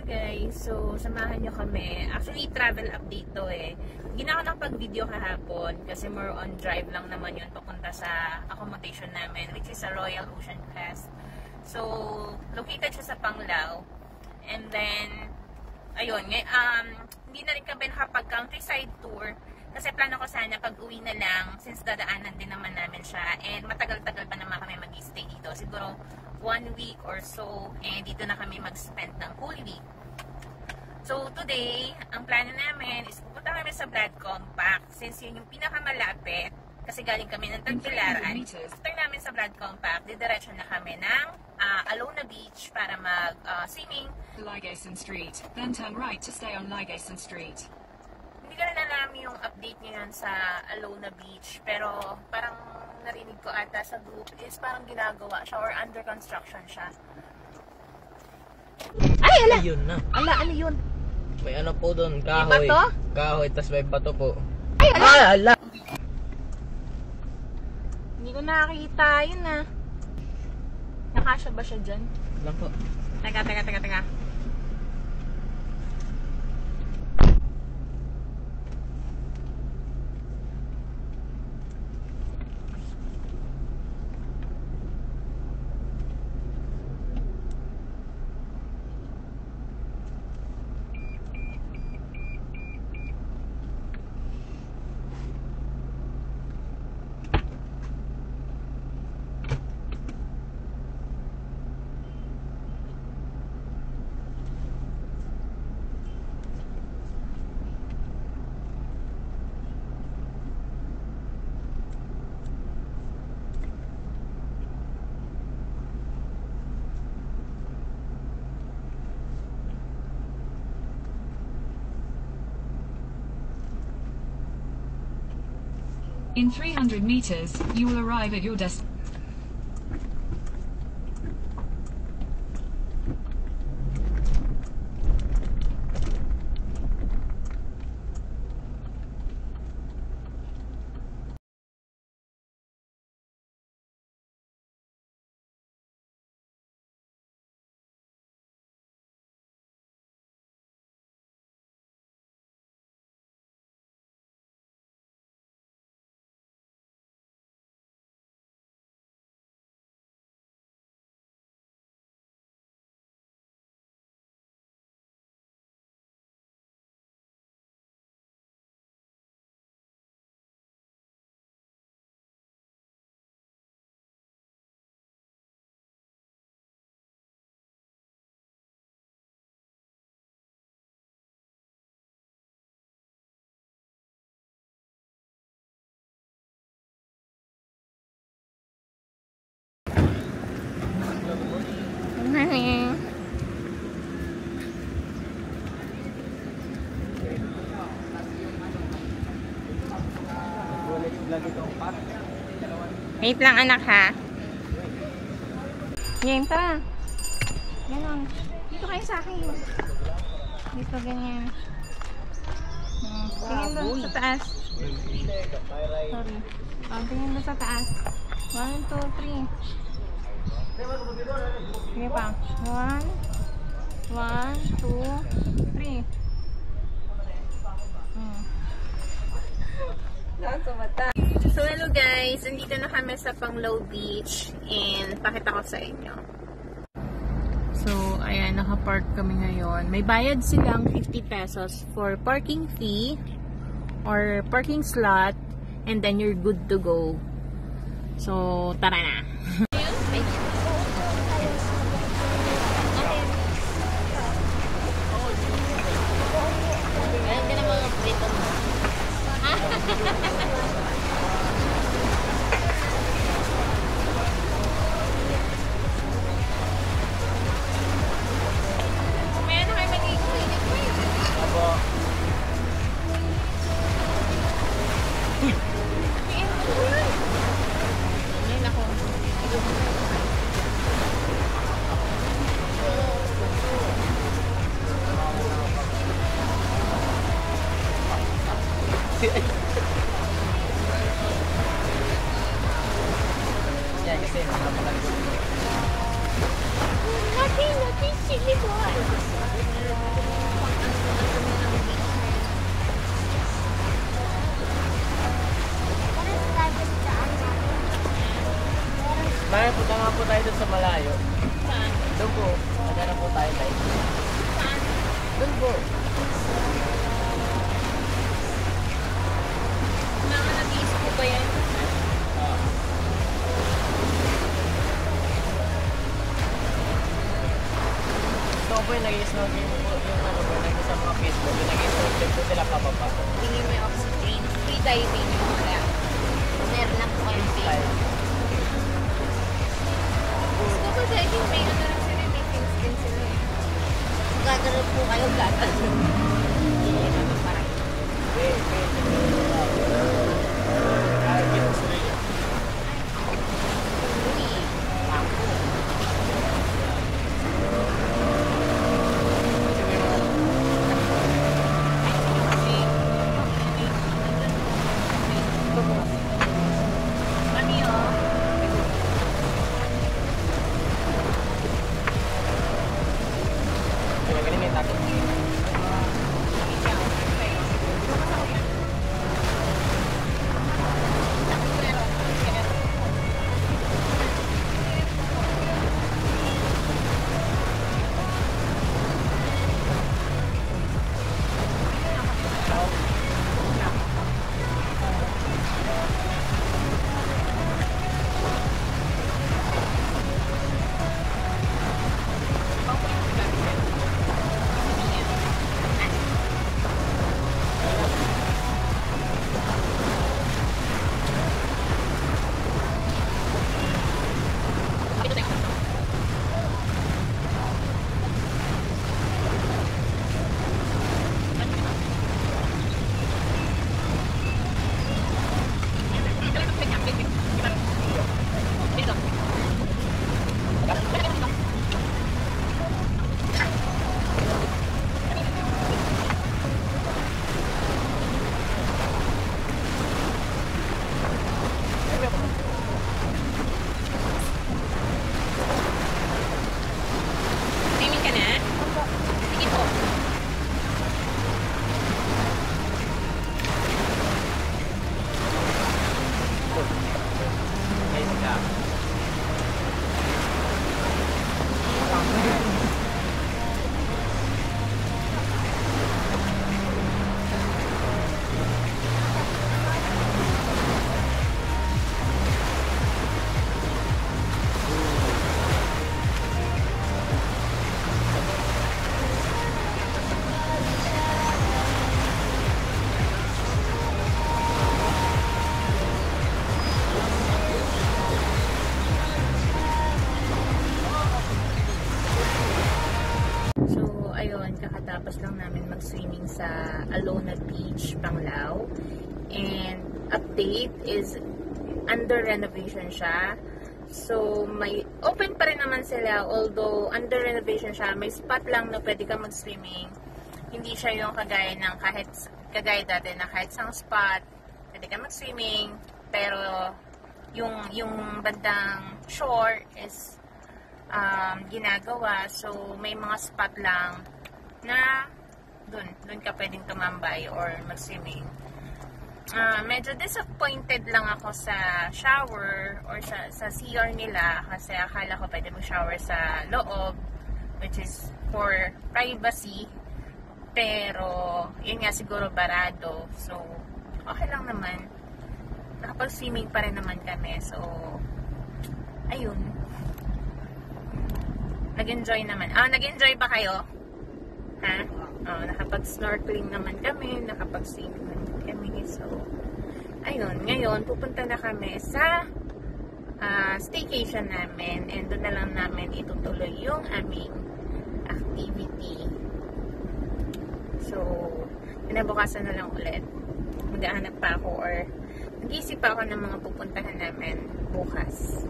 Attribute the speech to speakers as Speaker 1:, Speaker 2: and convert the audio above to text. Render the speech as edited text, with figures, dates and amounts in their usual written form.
Speaker 1: guys, so samahan nyo kami. Actually, travel update to eh. Ginawa ng pag-video kahapon kasi more on drive lang naman yun papunta sa accommodation namin, which is a Royal Ocean Crest. So, located siya sa Panglao. And then, ayun, hindi na rin kami nakapag-countryside tour kasi plano ko sana pag-uwi na lang since dadaanan din naman namin siya. And matagal-tagal pa naman kami mag-stay dito. Siguro 1 week or so, and dito na kami mag-spend ng whole week. So today, ang plano namin is pupunta kami sa Blood Compact since yun yung pinakamalapit kasi galing kami ng Tagbilaran. After namin sa Blood Compact, didiretso na kami ng Alona Beach para mag-swimming.
Speaker 2: Lygason Street, then turn right to stay on Lygason Street.
Speaker 1: Hindi ko na alam yung update ngayon sa Alona Beach, pero parang narinig ko ata sa group is parang ginagawa siya or under construction siya. Ay, ala!
Speaker 3: Ayun na.
Speaker 1: Ala, ano yun?
Speaker 3: May ano po doon, kahoy.
Speaker 1: May bato?
Speaker 3: Kahoy, tas may bato po.
Speaker 1: Ay, ala!
Speaker 3: Ay, ala!
Speaker 1: Hindi ko nakakita, yun na. Nakasya ba siya dyan?
Speaker 3: Lang po.
Speaker 1: Teka.
Speaker 2: In 300 meters, you will arrive at your destination. Wait lang anak ha. Yan tara. Ganon. Dito kayo sa akin. Dito ganyan. Tingin doon sa taas. Sorry. Tingin doon sa taas. 1, 2, 3. Sige pa. 1, 2, 3. So hello guys, nandito na kami sa Panglao Beach and pakita ko sa inyo. So ayan, nakapark kami ngayon. May bayad silang 50 pesos for parking fee or parking slot and then you're good to go. So tara na.
Speaker 3: Yan kasi
Speaker 4: Nothing, silly boy.
Speaker 3: sa malayo.
Speaker 2: Saan?
Speaker 3: Doon po. Maghanap po tayo tayo.
Speaker 2: Saan?
Speaker 3: Doon po.
Speaker 2: Mga nag-iisip ko ba yan?
Speaker 3: Ah. Gusto ko po yung nag-i-snorkeling po yung ano po, sa mga Facebook, yung nag-i-snorkeling po sila pababa.
Speaker 2: Tingin mo yung oxygen. Free diving yung wala. Meron lang po kayong pay. Gusto ko diving may ano rin sila, may things din sila eh. Gagano'n po kayo, gagano'n. Hindi naman parang.
Speaker 3: Wait. Ay, kita sila yun.
Speaker 2: Uy, ako.
Speaker 3: Kasi may mga
Speaker 2: Ano yun?
Speaker 3: Kaya ganun may takot.
Speaker 2: Swimming ka na? Sige po.
Speaker 3: Guys, ka.
Speaker 2: So, ayun, kakatapos lang namin mag-swimming sa Alona Beach, Panglao. And update is under renovation siya. So, may open pa rin naman sila, although under renovation siya, may spot lang na pwede ka mag-swimming. Hindi siya yung kagaya ng kagaya dati na kahit sang spot, pwede ka mag-swimming, pero yung bandang shore is ginagawa. So, may mga spot lang na dun ka pwedeng tumambay or mag-swimming. Medyo disappointed lang ako sa shower or sa CR nila kasi akala ko pwede mag-shower sa loob, which is for privacy. Pero, yun nga siguro barado. So, okay lang naman. Nakapag-swimming pa rin naman kami. So, ayun. Nag-enjoy naman. Nag-enjoy ba kayo? Ha? Nakapag-snorkeling naman kami. Nakapag-swimming naman kami. So, ayun. Ngayon, pupunta na kami sa staycation namin. And doon na lang namin itutuloy yung aming activity. So, pinabukasan na lang ulit. Maghahanap pa ako or nag-iisip pa ako ng mga pupuntahan namin bukas.